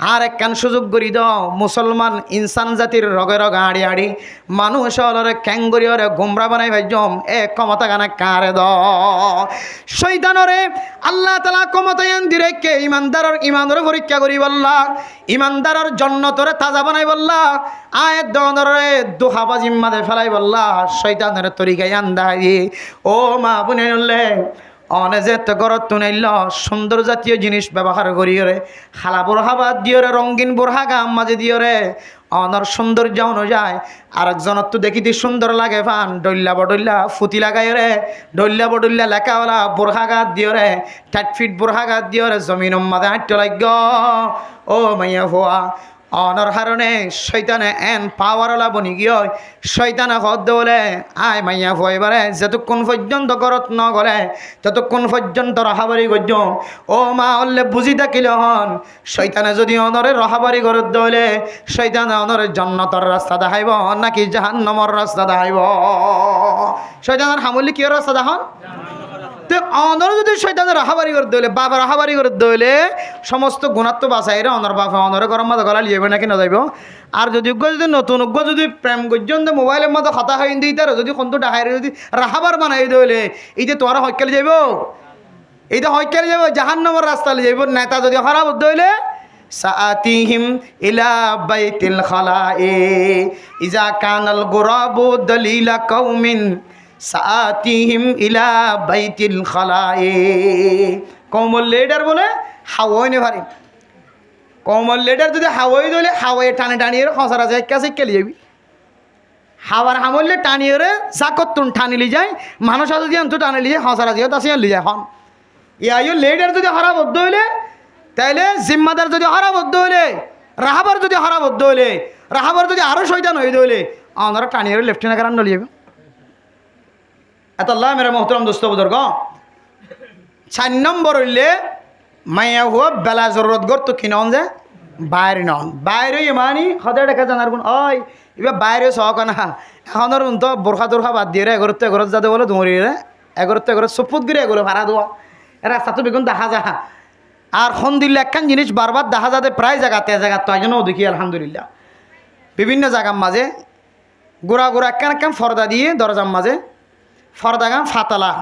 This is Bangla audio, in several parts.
আর একখান সুযোগ করি দাও মুসলমান ইনসান জাতির রগে রগে হাড়ি হাড়ি মানুষ হলরে ক্যাঙ্গুরি হরে গুমরা বানাই ভাইজম এ ক্ষমতা গানা কারে দ শয়তানরে আল্লাহ তাআলা ক্ষমতা এন দিরেকে ইমানদারের পরীক্ষা করি বললা ইমানদারের জন্নতরে তাজা বানাই বললা আয়াত দনরে দুহাবা জিম্মাদে ফেলাই বললা শয়তানের তরিকায় আন্দাই ও মা বুনেনলে অনেজে তো গরত তুনাইল সুন্দর জাতীয় জিনিস ব্যবহার করিও খালা বোরহা বাদ দিও রঙিন বোরহা গাম মাঝে দিও অনর সৌন্দর্য অনুযায়ী আরেকজনের তো দেখিতে সুন্দর লাগে ফান ডল্লা বডল্লা ফুতি লাগাই ডল্লা বডল্লা লেখাওয়ালা বোরহা গাত দিও ঠাট ফিট বোরহা গাত দিও জমিন মাঝে হাঁটতে লাগ ও মাইয়া ভুয়া অনর কারণে শয়তানে এন পাওয়ারওয়ালা বনি গিয়ে শয়তানে হদ বলে আয় মাইয়া ভয়বারে যতক্ষণ পর্যন্ত গরত ন গলে ততক্ষণ পর্যন্ত রহাবারি গজ্য ও মা হলে বুঝি থাকিল হন শয়তানে যদি অনরে রহাবারি গরত দলে শয়তানে অনরে জন্নতর রাস্তা দেখাইব নাকি জাহান্নামর রাস্তা দেখাইব শয়তানের হামলি কি রাস্তা দেখান অনর যদি শয়তানের রাহাবারি করে দইলে বাবা রাহাবারি করে দইলে সমস্ত গুণাত্ম বাঁচাইরে অনর বাবা অনরে গরম মতো গলা লিয়ে নাকি না যাইব আর যদি যদি নতুন যদি প্রেম গর্যন্ত মোবাইলের মতো হতা হয়ে দিই তার যদি সন্তু ডাহাই যদি রাহাবার বানাই দইলে এই যে তোরা হইকালে যাইব এইটা হইকালে যাব জাহান্নামের রাস্তা যাইব নেতা যদি খারাপ দইলে সাআতিহিম ইলা বাইতিল খালায়ে ইজা কানাল গুরাবু দলিলা কওমিন সাআতিহিম ইলা বাইতিল খালায়ে কওমল লিডার বলে হাওয়াইনে ভারি কওমল লিডার যদি হাওয়াই দলে হাওয়াই টানে টানিয়ে খসরা যায় কাছে কেলি যাবি হাওয়ার হামলে টানিয়ে জাকতুন টানিলি যায় মানুষ যদি অন্ত টানিলি যায় খসরা যায় তাসে লি যায় হন ইয়াইও লিডার যদি হারাবদ্ধ হইলে তাইলে জিম্মাদার যদি হারাবদ্ধ হইলে রাহাবার যদি হারাবদ্ধ হইলে রাহাবার যদি আরো শয়তান হয়ে দইলে আমরা টানিয়ে লেফটেন্যান্ট কারণ ডলি যাবে এত আল্লাহ মেরা মোহতরম দোস্ত বুজুর্গ 4 নম্বর হইলে মাইয়া হুয়া বেলা জরুরত গর তো কিনন যে বাইরে নন বাইরে মানি সদায় দেখা জানার গুণ ওই এবার বাইরে সহক না এখনের তো বোরখা তোরখা বাদ দিয়ে এগরতে এগরত যাতে বলে ধরি এগরতে এগরত চপুত গিয়ে এগুলো ভাড়া দেওয়া রাস্তাটো বেগুন দেখা যা আর খন দিল্লি একখান জিনিস বারবার দেখা যাতে প্রায় জায়গাতে তো একজনও দেখি আলহামদুলিল্লাহ বিভিন্ন জায়গার মাঝে গোড়া গোড়া একখান ফর্দা দিয়ে দরজার মাঝে ফর্দা গান ফাতালা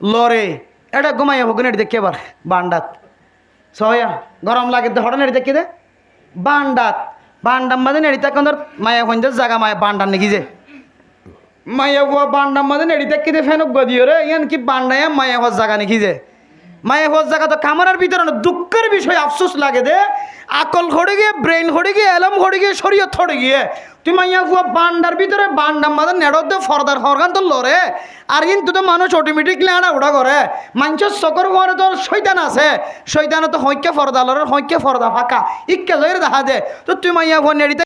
লরে এটা ঘুমাইয়া ভোগ নেট দেখে এবার বান্ডাত সয়া গরম লাগে হঠাৎ নেট দেখে দে বান্ডার মাঝে নেড়িতে এখন মায়া হইন্দের জায়গা মায়া বান্ডার নাকি যে মায়া হওয়া বান্ডার মাঝে নেড়ি দেখে দে ফেনক গদিও রে ইয়ান কি বান্ডায় মায়া হওয়ার জায়গা নাকি যে মায়া হওয়ার জায়গা তো কামরার ভিতরে দুঃখের বিষয় আফসোস লাগে দে আকল খড়ে গিয়ে ব্রেন খড়ে গিয়ে এলম খড়ে গিয়ে শরীয়ত খড়ে গিয়ে তুই মাইয়া ফুয়া বান্ডার ভিতরে বান্ডার মাঝে নেড়ত দে ফর্দার ফরগান তো লড়ে আর কিন্তু তো মানুষ অটোমেটিকলি আড়া উড়া করে মানুষের চকর ঘরে তো শৈতান আছে শৈতানে তো হইকে ফর্দা লড়ে হইকে ফর্দা ফাঁকা ইক্কে জয়ের দেখা দে তো তুই মাইয়া ফুয়া নেড়িতে